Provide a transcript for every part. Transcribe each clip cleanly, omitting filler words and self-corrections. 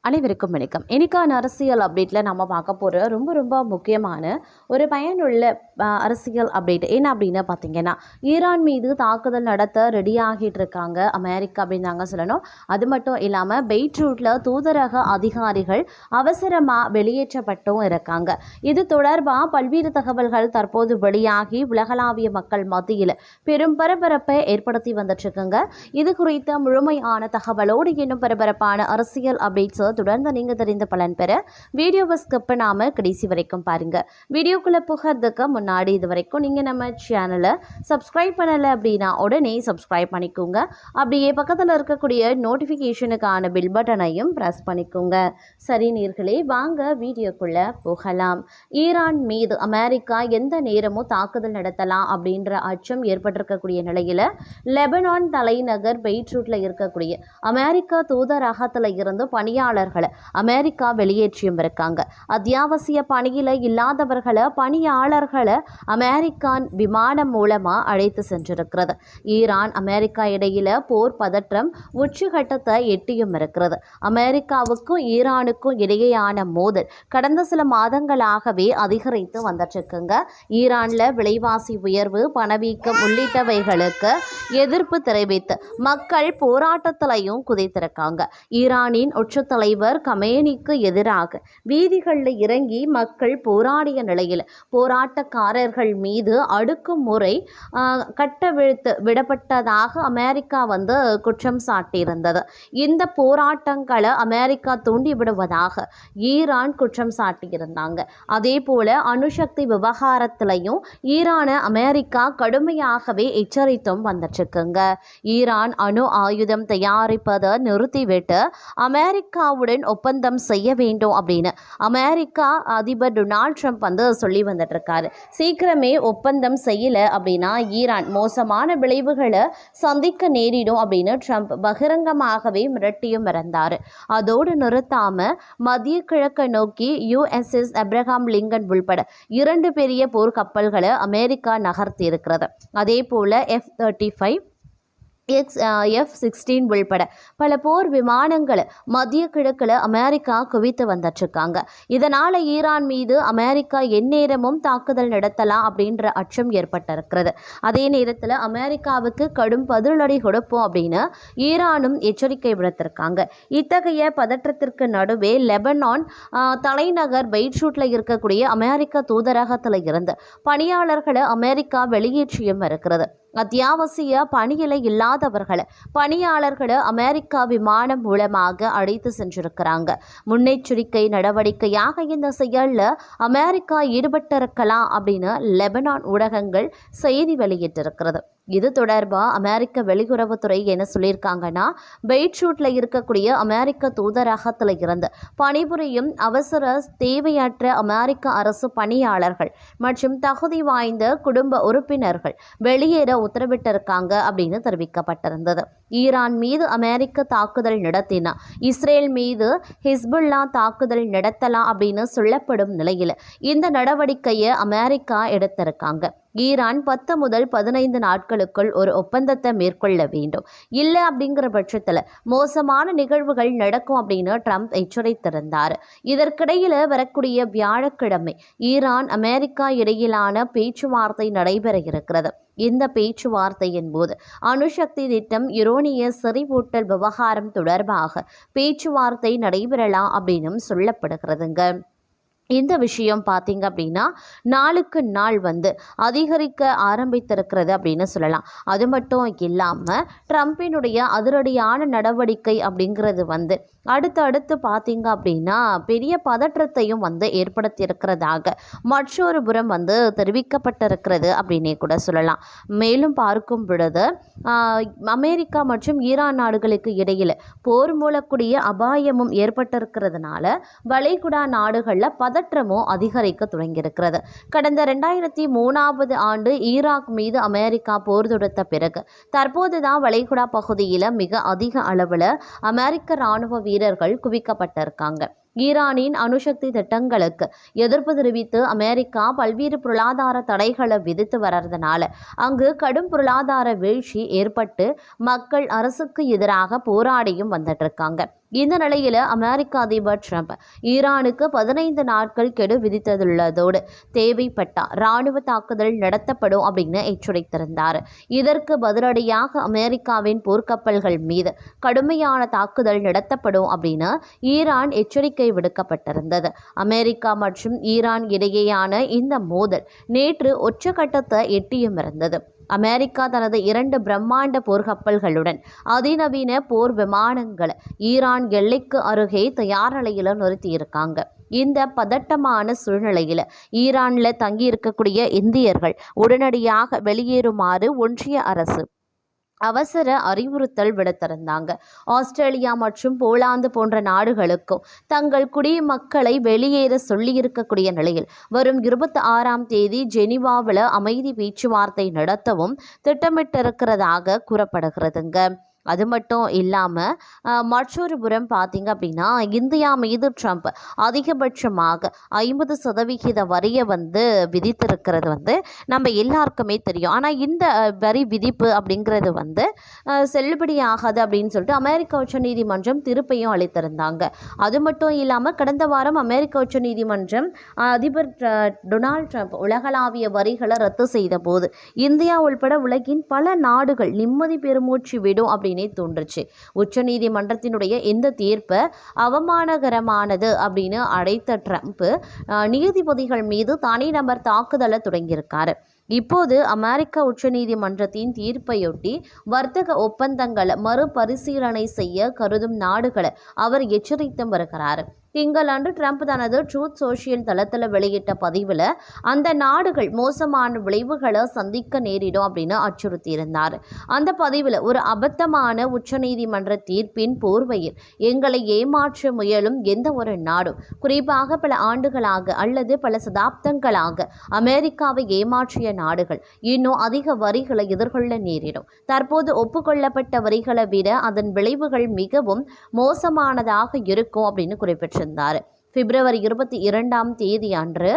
அனைவருக்கும் வணக்கம். இன்னைக்கான அரசியல் அப்டேட்டில் நம்ம பார்க்க போகிற ரொம்ப முக்கியமான ஒரு பயனுள்ள அரசியல் அப்டேட் என்ன அப்படின்னு பார்த்தீங்கன்னா, ஈரான் மீது தாக்குதல் நடத்த ரெடி ஆகிட்டு இருக்காங்க அமெரிக்கா அப்படின்னு நாங்கள் சொல்லணும். அது மட்டும் இல்லாமல் பெய்ட்ரூட்டில் தூதரக அதிகாரிகள் அவசரமாக வெளியேற்றப்பட்டும் இருக்காங்க. இது தொடர்பாக பல்வேறு தகவல்கள் தற்போது வெளியாகி உலகளாவிய மக்கள் மத்தியில் பெரும் பரபரப்பை ஏற்படுத்தி வந்துட்டுருக்குங்க. இது குறித்த முழுமையான தகவலோடு இன்னும் பரபரப்பான அரசியல் அப்டேட்ஸ் தொடர்ந்து நீங்க தெரிந்த பலன் பெற வீடியோவை ஸ்கிப் பண்ணாம கடைசி வரைக்கும் பாருங்க. வீடியோக்குள்ள போகிறதுக்கு முன்னாடி இது வரைக்கும் நீங்க நம்ம சேனலை சப்ஸ்கிரைப் பண்ணல அப்படின்னா உடனே சப்ஸ்கிரைப் பண்ணிக்கோங்க. அப்படியே பக்கத்தில் இருக்கக்கூடிய நோட்டிஃபிகேஷனுக்கான பில் பட்டனையும் பிரஸ் பண்ணிக்கோங்க. சரி நேர்களே, வாங்க வீடியோக்குள்ள போகலாம். ஈரான் மீது அமெரிக்கா எந்த நேரமும் தாக்குதல் நடத்தலாம் அப்படின்ற அச்சம் ஏற்பட்டிருக்கக்கூடிய நிலையில லெபனான் தலைநகர் பெய்ட்ரூட்ல இருக்கக்கூடிய அமெரிக்கா தூதரகத்துல இருந்து பணியாளர்களை அமெரிக்கா வெளியேற்றியும் இருக்காங்க. அத்தியாவசிய பணியில இல்லாதவர்களை பணியாளர்களை அமெரிக்கான் விமானம் மூலமா அழைத்து சென்றிருக்கிறது. ஈரான் அமெரிக்கா இடையில போர் பதற்றம் உச்சகட்டத்தை எட்டியும் இருக்கிறது. அமெரிக்காவுக்கும் ஈரானுக்கும் இடையேயான மோதல் கடந்த சில மாதங்களாகவே அதிகரித்து வந்துட்டுருக்குங்க. ஈரான்ல விலைவாசி உயர்வு, பணவீக்கம் உள்ளிட்டவைகளுக்கு எதிர்ப்பு தெரிவித்து மக்கள் போராட்டத்திலையும் குதித்திருக்காங்க. ஈரானின் உச்ச தலைவர் கமேனிக்கு எதிராக வீதிகளில் இறங்கி மக்கள் போராடிய நிலையில் போராட்டக்காரர்கள் மீது அடக்குமுறை கட்டவிழ்த்து விடப்பட்டதாக அமெரிக்கா குற்றம் சாட்டியிருந்தது. இந்த போராட்டங்களை அமெரிக்கா தூண்டிவிடுவதாக ஈரான் குற்றம் சாட்டியிருந்தாங்க. அதே போல அணுசக்தி விவகாரத்திலையும் ஈரானை அமெரிக்கா கடுமையாகவே எச்சரித்தும் வந்துட்டுருக்குங்க. ஈரான் அணு ஆயுதம் தயாரிப்பதை நிறுத்திவிட்டு அமெரிக்காவுடன் ஒப்பந்தம் செய்ய வேண்டும் அப்படின்னு அமெரிக்கா அதிபர் டொனால்ட் ட்ரம்ப் சொல்லி வந்துட்டு இருக்காரு. சீக்கிரமே ஒப்பந்தம் செய்யல அப்படின்னா ஈரான் மோசமான விளைவுகளை சந்திக்க நேரிடும் அப்படின்னு ட்ரம்ப் பகிரங்கமாகவே மிரட்டியும் இருந்தார். அதோடு நிறுத்தாம மத்திய கிழக்கை நோக்கி USS அப்ரஹாம் லிங்கன் உள்பட 2 பெரிய போர்க்கப்பல்களை அமெரிக்கா நகர்த்தி இருக்கிறது. அதே போல F-35 F-16 உள்பட பல போர் விமானங்களை மத்திய கிழக்கில் அமெரிக்கா குவித்து வந்துட்டுருக்காங்க. இதனால் ஈரான் மீது அமெரிக்கா எந்நேரமும் தாக்குதல் நடத்தலாம் அப்படின்ற அச்சம் ஏற்பட்டிருக்கிறது. அதே நேரத்தில் அமெரிக்காவுக்கு கடும் பதிலடி கொடுப்போம் அப்படின்னு ஈரானும் எச்சரிக்கை விடுத்திருக்காங்க. இத்தகைய பதற்றத்திற்கு நடுவே லெபனான் தலைநகர் பெய்ட்ரூட்டில் இருக்கக்கூடிய அமெரிக்க தூதரகத்தில் இருந்து பணியாளர்களை அமெரிக்கா வெளியேற்றியும் இருக்கிறது. அத்தியாவசிய பணியில இல்லாதவர்களை பணியாளர்களை அமெரிக்கா விமானம் மூலமாக அழைத்து சென்றிருக்கிறாங்க. முன்னெச்சரிக்கை நடவடிக்கையாக இந்த செயலில் அமெரிக்கா ஈடுபட்டிருக்கலாம் அப்படின்னு லெபனான் ஊடகங்கள் செய்தி வெளியிட்டிருக்கிறது. இது தொடர்பாக அமெரிக்க வெளியுறவுத்துறை என்ன சொல்லியிருக்காங்கன்னா, பெய்ட்ரூட்டில் இருக்கக்கூடிய அமெரிக்க தூதரகத்தில் இருந்து பணிபுரியும் அவசர தேவையற்ற அமெரிக்க அரசு பணியாளர்கள் மற்றும் தகுதி வாய்ந்த குடும்ப உறுப்பினர்கள் வெளியேற உத்தரவிட்டிருக்காங்க அப்படின்னு தெரிவிக்கப்பட்டிருந்தது. ஈரான் மீது அமெரிக்க தாக்குதல் நடத்தினா இஸ்ரேல் மீது ஹிஸ்புல்லா தாக்குதல் நடத்தலாம் அப்படின்னு சொல்லப்படும் நிலையில் இந்த நடவடிக்கையை அமெரிக்கா எடுத்திருக்காங்க. ஈரான் 10 முதல் 15 நாட்களுக்குள் ஒரு ஒப்பந்தத்தை மேற்கொள்ள வேண்டும். இல்லை அப்படிங்கிற பட்சத்தில் மோசமான நிகழ்வுகள் நடக்கும் அப்படின்னு ட்ரம்ப் எச்சரித்திருந்தார். இதற்கிடையில் வரக்கூடிய வியாழக்கிழமை ஈரான் அமெரிக்கா இடையிலான பேச்சுவார்த்தை நடைபெற இருக்கிறது. இந்த பேச்சுவார்த்தையின் போது அணுசக்தி திட்டம், யுரேனிய செறிவூட்டல் விவகாரம் தொடர்பாக பேச்சுவார்த்தை நடைபெறலாம் அப்படின்னு சொல்லப்படுகிறதுங்க. இந்த விஷயம் பார்த்தீங்க அப்படின்னா நாளுக்கு நாள் அதிகரிக்க ஆரம்பித்திருக்கிறது அப்படின்னு சொல்லலாம். அது மட்டும் இல்லாமல் ட்ரம்பினுடைய அதிரடியான நடவடிக்கை அப்படிங்கிறது அடுத்து பார்த்தீங்க அப்படின்னா பெரிய பதற்றத்தையும் ஏற்படுத்தியிருக்கிறதாக மற்றொரு புறம் தெரிவிக்கப்பட்டிருக்கிறது அப்படின்னே கூட சொல்லலாம். மேலும் பார்க்கும் பொழுது அமெரிக்கா மற்றும் ஈரான் நாடுகளுக்கு இடையில் போர் மூலக்கூடிய அபாயமும் ஏற்பட்டிருக்கிறதுனால வளைகுடா நாடுகளில் பதற்றமும் அதிகரிக்க தொடங்கியிருக்கிறது. கடந்த 2003 ஆண்டு ஈராக் மீது அமெரிக்கா போர் தொடுத்த பிறகு தற்போதுதான் வளைகுடா பகுதியில் மிக அதிக அளவில் அமெரிக்க இராணுவ வீரர்கள் குவிக்கப்பட்டிருக்காங்க. ஈரானின் அணுசக்தி திட்டங்களுக்கு எதிர்ப்பு தெரிவித்து அமெரிக்கா பல்வேறு பொருளாதார தடைகளை விதித்து வர்றதுனால அங்கு கடும் பொருளாதார வீழ்ச்சி ஏற்பட்டு மக்கள் அரசுக்கு எதிராக போராடியும் வந்துட்டு இருக்காங்க. இந்த நிலையில் அமெரிக்க அதிபர் ட்ரம்ப் ஈரானுக்கு 15 நாட்கள் கெடு விதித்துள்ளதோடு தேவைப்பட்டால் இராணுவ தாக்குதல் நடத்தப்படும் அப்படின்னு எச்சரித்திருந்தார். இதற்கு பதிலடியாக அமெரிக்காவின் போர்க்கப்பல்கள் மீது கடுமையான தாக்குதல் நடத்தப்படும் அப்படின்னு ஈரான் எச்சரிக்கை விடுக்கப்பட்டிருந்தது. அமெரிக்கா மற்றும் ஈரான் இடையேயான இந்த மோதல் நேற்று உச்சகட்டத்தை எட்டியும் இருந்தது. அமெரிக்கா தனது 2 பிரம்மாண்ட போர்க்கப்பல்களுடன் அதிநவீன போர் விமானங்களை ஈரான் எல்லைக்கு அருகே தயார் நிலையில் நிறுத்தியிருக்காங்க. இந்த பதட்டமான சூழ்நிலையில் ஈரானில் தங்கியிருக்கக்கூடிய இந்தியர்கள் உடனடியாக வெளியேறுமாறு ஒன்றிய அரசு அவசர அறிவுறுத்தல் விடுத்திருந்தாங்க. ஆஸ்திரேலியா மற்றும் போலாந்து போன்ற நாடுகளுக்கும் தங்கள் குடிமக்களை வெளியேற சொல்லியிருக்கக்கூடிய நிலையில் வரும் 26ஆம் தேதி ஜெனீவாவில் அமைதி பேச்சுவார்த்தை நடத்தவும் திட்டமிட்டிருக்கிறதாக கூறப்படுகிறதுங்க. அது மட்டும் இல்லாமல் மற்றொரு புறம் பார்த்திங்க அப்படின்னா இந்தியா மீது ட்ரம்ப் அதிகபட்சமாக 50% வரியை விதித்திருக்கிறது நம்ம எல்லாருக்குமே தெரியும். ஆனால் இந்த வரி விதிப்பு அப்படிங்கிறது செல்லுபடியாகாது அப்படின்னு சொல்லிட்டு அமெரிக்க உச்சநீதிமன்றம் தீர்ப்பையும் அளித்திருந்தாங்க. அது மட்டும் இல்லாமல் கடந்த வாரம் அமெரிக்க உச்சநீதிமன்றம் அதிபர் டொனால்ட் ட்ரம்ப் உலகளாவிய வரிகளை ரத்து செய்த போது இந்தியா உள்பட உலகின் பல நாடுகள் நிம்மதி பெருமூச்சு விடும் அப்படின்னு தோன்றுச்சு. உச்சநீதிமன்றத்தினுடைய இந்த தீர்ப்பு அவமானகரமானது அப்படின்னு அழைத்த ட்ரம்ப் நீதிபதிகள் மீது தனிநபர் தாக்குதலை தொடங்கியிருக்காரு. இப்போது அமெரிக்க உச்சநீதிமன்றத்தின் தீர்ப்பையொட்டி வர்த்தக ஒப்பந்தங்களை மறுபரிசீலனை செய்ய கருதும் நாடுகளை அவர் எச்சரித்தும் வருகிறார். திங்களன்று ட்ரம்ப் தனது ட்ரூத் சோஷியல் தளத்தில் வெளியிட்ட பதிவில் அந்த நாடுகள் மோசமான விளைவுகளை சந்திக்க நேரிடும் அப்படின்னு அச்சுறுத்தியிருந்தார். அந்த பதிவில் ஒரு அபத்தமான உச்சநீதிமன்ற தீர்ப்பின் போர்வையில் எங்களை ஏமாற்ற முயலும் எந்த ஒரு நாடும், குறிப்பாக பல ஆண்டுகளாக அல்லது பல சதாப்தங்களாக அமெரிக்காவை ஏமாற்றிய நாடுகள் இன்னும் அதிக வரிகளை எதிர்கொள்ள நேரிடும். தற்போது ஒப்புக்கொள்ளப்பட்ட வரிகளை விட அதன் விளைவுகள் மிகவும் மோசமானதாக இருக்கும் அப்படின்னு குறிப்பிட்டார். பிப்ரவரி 22ஆம் தேதி அன்று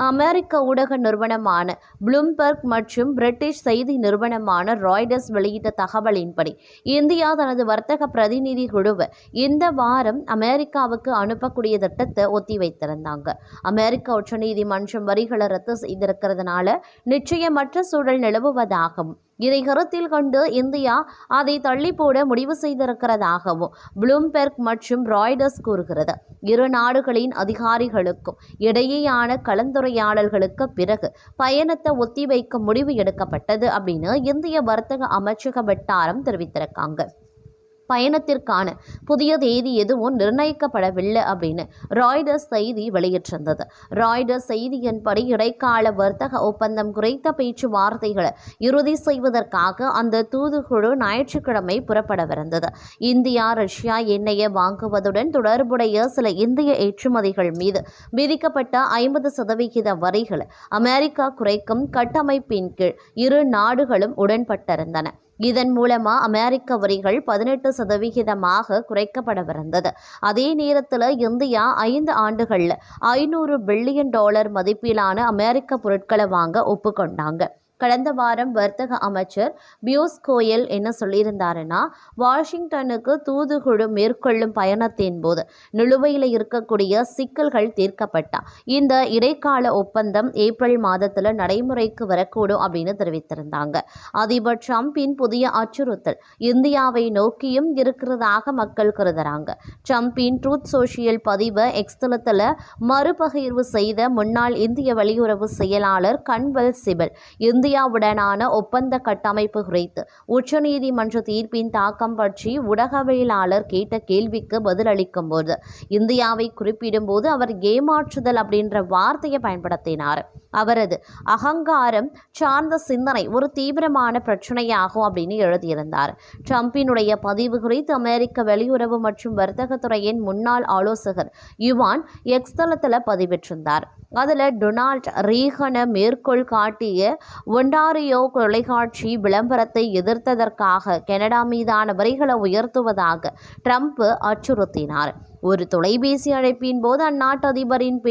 அமெரிக்க ஊடக நிறுவனமான ப்ளூம்பெர்க் மற்றும் பிரிட்டிஷ் செய்தி நிறுவனமான ராய்டர்ஸ் வெளியிட்ட தகவலின்படி இந்தியா தனது வர்த்தக பிரதிநிதி குழுவை இந்த வாரம் அமெரிக்காவுக்கு அனுப்பக்கூடிய திட்டத்தை ஒத்திவைத்திருந்தாங்க. அமெரிக்க உச்சநீதிமன்றம் வரிகளை ரத்து செய்திருக்கிறதுனால நிச்சயமற்ற சூழல் நிலவுவதாகவும் இதை கருத்தில் கொண்டு இந்தியா அதை தள்ளி போட முடிவு செய்திருக்கிறதாகவும் ப்ளூம்பெர்க் மற்றும் ராய்டர்ஸ் கூறுகிறது. இரு நாடுகளின் அதிகாரிகளுக்கும் இடையேயான கலந்துரையாடல்களுக்கு பிறகு பயணத்தை ஒத்திவைக்க முடிவு எடுக்கப்பட்டது அப்படின்னு இந்திய வர்த்தக அமைச்சக வட்டாரம் தெரிவித்திருக்காங்க. பயணத்திற்கான புதிய தேதி எதுவும் நிர்ணயிக்கப்படவில்லை அப்படின்னு ராய்டர்ஸ் செய்தி வெளியிட்டிருந்தது. ராய்டர்ஸ் செய்தியின்படி இடைக்கால வர்த்தக ஒப்பந்தம் குறித்த பேச்சுவார்த்தைகளை இறுதி செய்வதற்காக அந்த தூதுக்குழு ஞாயிற்றுக்கிழமை புறப்படவிருந்தது. இந்தியா ரஷ்யா எண்ணெயை வாங்குவதுடன் தொடர்புடைய சில இந்திய ஏற்றுமதிகள் மீது விதிக்கப்பட்ட 50% வரிகளை அமெரிக்கா குறைக்கும் கட்டமைப்பின் கீழ் இரு நாடுகளும் உடன்பட்டிருந்தன. இதன் மூலமா அமெரிக்க வரிகள் 18% குறைக்கப்படவிருந்தது. அதே நேரத்தில் இந்தியா 5 ஆண்டுகளில் $500 பில்லியன் மதிப்பிலான அமெரிக்க பொருட்களை வாங்க ஒப்புக்கொண்டாங்க. கடந்த வாரம் வர்த்தக அமைச்சர் பியூஷ் கோயல் என்ன சொல்லியிருந்தாருன்னா, வாஷிங்டனுக்கு தூதுக்குழு மேற்கொள்ளும் பயணத்தின் போது நிலுவையில் இருக்கக்கூடிய சிக்கல்கள் தீர்க்கப்பட்டா இந்த இடைக்கால ஒப்பந்தம் ஏப்ரல் மாதத்தில் நடைமுறைக்கு வரக்கூடும் அப்படின்னு தெரிவித்திருந்தாங்க. அதிபர் ட்ரம்பின் புதிய அச்சுறுத்தல் இந்தியாவை நோக்கியும் இருக்கிறதாக மக்கள் கருதுறாங்க. ட்ரம்பின் ட்ரூத் சோஷியல் பதிவை எக்ஸ் தளத்தில் மறுபகிர்வு செய்த முன்னாள் இந்திய வெளியுறவு செயலாளர் கன்வல் சிபல் இந்தியாவுடனான ஒப்பந்த கட்டமைப்பு குறித்து உச்சநீதிமன்ற தீர்ப்பின் தாக்கம் பற்றி ஊடகவியலாளர் கேட்ட கேள்விக்கு பதிலளிக்கும் போது இந்தியாவை குறிப்பிடும் போது அவர் ஏமாற்றுதல் அப்படின்ற வார்த்தையை பயன்படுத்தினார். அவரது அகங்காரம் சார்ந்த சிந்தனை ஒரு தீவிரமான பிரச்சனையாகும் அப்படின்னு எழுதியிருந்தார். ட்ரம்பினுடைய பதிவு குறித்து அமெரிக்க வெளியுறவு மற்றும் வர்த்தகத்துறையின் முன்னாள் ஆலோசகர் யுவான் எக்ஸ் தளத்தில் பதிவிட்டிருந்தார். அதில் டொனால்ட் ரீகனை மேற்கோள் காட்டிய ஒன்டாரியோ தொலைக்காட்சி விளம்பரத்தை எதிர்த்ததற்காக கனடா மீதான வரிகளை உயர்த்துவதாக ட்ரம்ப் அச்சுறுத்தினார். ஒரு தொலைபேசி அழைப்பின் போது அந்நாட்டு அதிபரின்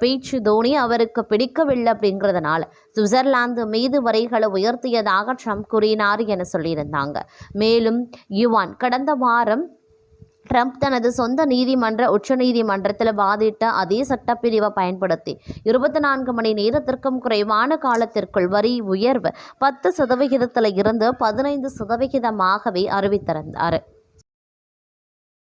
பேச்சு தோனி அவருக்கு பிடிக்கவில்லை அப்படிங்கிறதுனால சுவிட்சர்லாந்து மீது வரிகளை உயர்த்தியதாக ட்ரம்ப் கூறினார் என சொல்லியிருந்தாங்க. மேலும் யுவான் கடந்த வாரம் ட்ரம்ப் தனது சொந்த உச்சநீதிமன்றத்தில் வாதிட்ட அதே சட்டப்பிரிவை பயன்படுத்தி 24 மணி நேரத்திற்கும் குறைவான காலத்திற்குள் வரி உயர்வு 10% இருந்து 15% அறிவித்திருந்தார்.